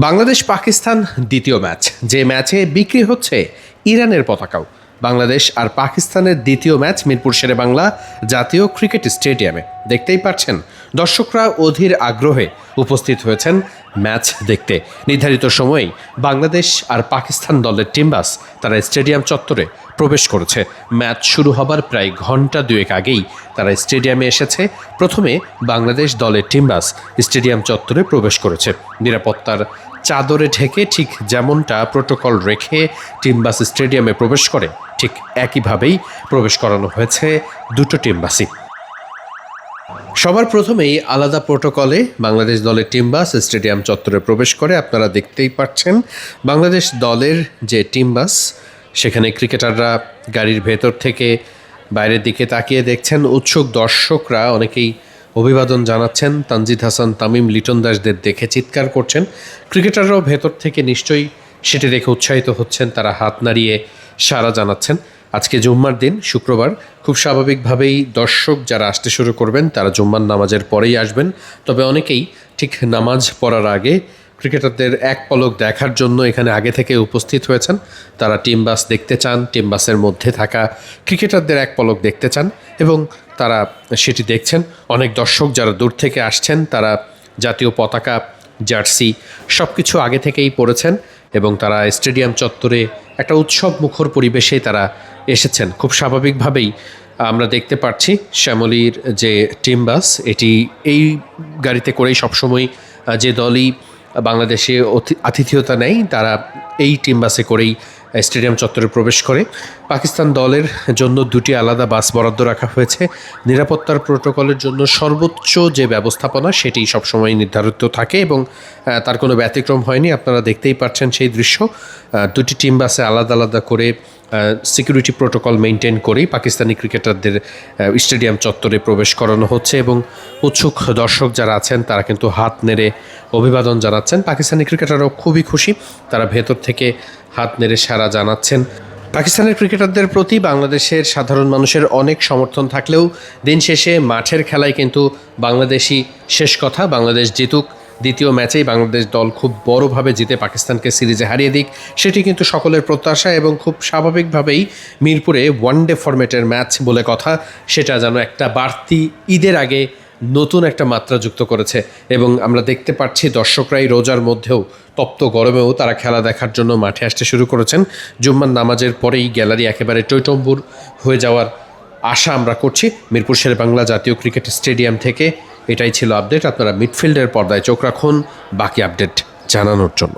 বাংলাদেশ পাকিস্তান দ্বিতীয় ম্যাচ, যে ম্যাচে বিক্রি হচ্ছে ইরানের পতাকাও। বাংলাদেশ আর পাকিস্তানের দ্বিতীয় ম্যাচ মিরপুর শেরেবাংলা জাতীয় ক্রিকেট স্টেডিয়ামে। দেখতেই পাচ্ছেন দর্শকরা অধীর আগ্রহে উপস্থিত হয়েছেন ম্যাচ দেখতে। নির্ধারিত সময়েই বাংলাদেশ আর পাকিস্তান দলের টিম বাস তারা স্টেডিয়াম চত্বরে প্রবেশ করেছে। ম্যাচ শুরু হবার প্রায় ঘন্টা দুয়েক আগেই তারা স্টেডিয়ামে এসেছে। প্রথমে বাংলাদেশ দলের টিম বাস স্টেডিয়াম চত্বরে প্রবেশ করেছে নিরাপত্তার চাদরে ঢেকে, ঠিক যেমনটা প্রোটোকল রেখে টিম বাস স্টেডিয়ামে প্রবেশ করে ঠিক একইভাবেই প্রবেশ করানো হয়েছে দুটো টিম বাসই। সবার প্রথমেই আলাদা প্রোটোকলে বাংলাদেশ দলের টিম বাস স্টেডিয়াম চত্বরে প্রবেশ করে। আপনারা দেখতেই পাচ্ছেন বাংলাদেশ দলের যে টিম বাস, সেখানে ক্রিকেটাররা গাড়ির ভেতর থেকে বাইরের দিকে তাকিয়ে দেখছেন। উৎসুক দর্শকরা অনেকেই অভিবাদন জানাচ্ছেন। তানজিদ হাসান, তামিম, লিটন দাসদের দেখে চিৎকার করছেন। ক্রিকেটাররাও ভেতর থেকে নিশ্চয়ই সেটি দেখে উৎসাহিত হচ্ছেন, তারা হাত নাড়িয়ে সাড়া জানাচ্ছেন। আজকে জুম্মার দিন, শুক্রবার, খুব স্বাভাবিকভাবেই দর্শক যারা আসতে শুরু করবেন তারা জুম্মার নামাজের পরেই আসবেন। তবে অনেকেই ঠিক নামাজ পড়ার আগে ক্রিকেটারদের এক পলক দেখার জন্য এখানে আগে থেকে উপস্থিত হয়েছেন। তারা টিম বাস দেখতে চান, টিম বাসের মধ্যে থাকা ক্রিকেটারদের এক পলক দেখতে চান এবং তারা সেটি দেখছেন। অনেক দর্শক যারা দূর থেকে আসছেন তারা জাতীয় পতাকা, জার্সি সব কিছু আগে থেকেই পরেছেন এবং তারা স্টেডিয়াম চত্বরে একটা উৎসব মুখর পরিবেশে তারা এসেছেন। খুব স্বাভাবিকভাবেই আমরা দেখতে পাচ্ছি শ্যামলীর যে টিম বাস, এটি এই গাড়িতে করেই সবসময় যে দলই বাংলাদেশে আতিথেয়তা নেয় তারা এই টিম বাসে করেই স্টেডিয়াম চত্বরে প্রবেশ করে। পাকিস্তান দলের জন্য দুটি আলাদা বাস বরাদ্দ রাখা হয়েছে। নিরাপত্তার প্রোটোকলের জন্য সর্বোচ্চ যে ব্যবস্থাপনা সেটি সবসময় নির্ধারিত থাকে এবং তার কোনো ব্যতিক্রম হয়নি। আপনারা দেখতেই পাচ্ছেন সেই দৃশ্য। দুটি টিম বাসে আলাদা আলাদা করে সিকিউরিটি প্রোটোকল মেনটেন করেই পাকিস্তানি ক্রিকেটারদের স্টেডিয়াম চত্বরে প্রবেশ করানো হচ্ছে এবং উৎসুক দর্শক যারা আছেন তারা কিন্তু হাত নেড়ে অভিবাদন জানাচ্ছেন। পাকিস্তানি ক্রিকেটাররাও খুবই খুশি, তারা ভেতর থেকে হাত নেড়ে সাড়া জানাচ্ছেন। পাকিস্তানের ক্রিকেটারদের প্রতি বাংলাদেশের সাধারণ মানুষের অনেক সমর্থন থাকলেও দিন শেষে মাঠের খেলায় কিন্তু বাংলাদেশই শেষ কথা। বাংলাদেশ জিতুক, দ্বিতীয় ম্যাচেই বাংলাদেশ দল খুব বড়ভাবে জিতে পাকিস্তানকে সিরিজে হারিয়ে দিক, সেটি কিন্তু সকলের প্রত্যাশা এবং খুব স্বাভাবিকভাবেই মিরপুরে ওয়ানডে ফরম্যাটের ম্যাচ বলে কথা, সেটা যেন একটা বাড়তি ঈদের আগে নতুন একটা মাত্রা যুক্ত করেছে এবং আমরা দেখতে পাচ্ছি দর্শকরাই রোজার মধ্যেও, তপ্ত গরমেও তারা খেলা দেখার জন্য মাঠে আসতে শুরু করেছেন। জুম্মার নামাজের পরেই গ্যালারি একেবারে টইটম্বুর হয়ে যাওয়ার আশা আমরা করছি মিরপুর শেরেবাংলা জাতীয় ক্রিকেট স্টেডিয়াম থেকে। এটাই ছিল আপডেট। আপনারা মিডফিল্ডের পর্দায় চোখ রাখুন বাকি আপডেট জানানোর জন্য।